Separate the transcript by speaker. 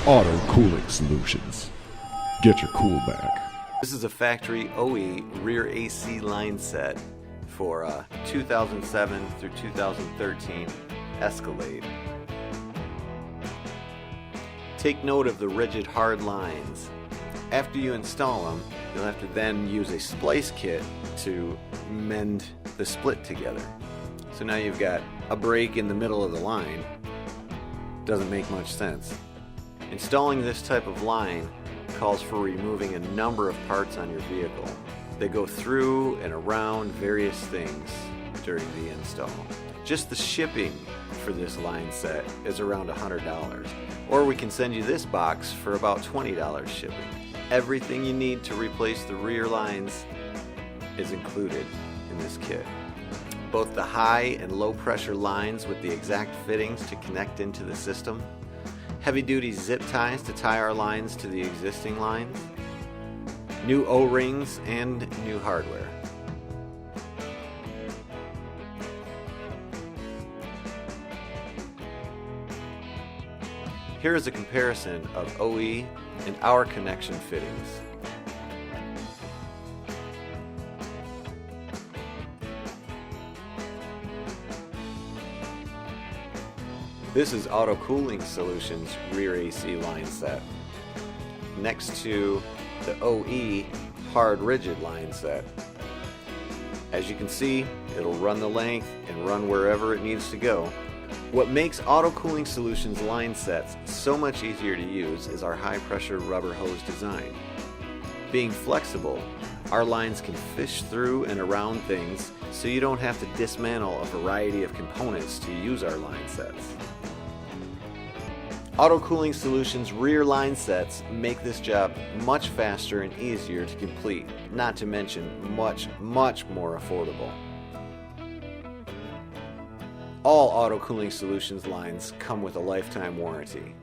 Speaker 1: Auto Cooling Solutions. Get your cool back.
Speaker 2: This is a factory OE rear AC line set for 2007 through 2013 Escalade. Take note of the rigid hard lines. After you install them, you'll have to then use a splice kit to mend the split together. So now you've got a break in the middle of the line. Doesn't make much sense. Installing this type of line calls for removing a number of parts on your vehicle. They go through and around various things during the install. Just the shipping for this line set is around $100. Or we can send you this box for about $20 shipping. Everything you need to replace the rear lines is included in this kit. Both the high and low pressure lines with the exact fittings to connect into the system, heavy duty zip ties to tie our lines to the existing lines, new O-rings and new hardware. Here is a comparison of OE and our connection fittings. This is Auto Cooling Solutions rear AC line set next to the OE hard rigid line set. As you can see, it'll run the length and run wherever it needs to go. What makes Auto Cooling Solutions line sets so much easier to use is our high pressure rubber hose design. Being flexible, our lines can fish through and around things so you don't have to dismantle a variety of components to use our line sets. Auto Cooling Solutions rear line sets make this job much faster and easier to complete, not to mention much more affordable. All Auto Cooling Solutions lines come with a lifetime warranty.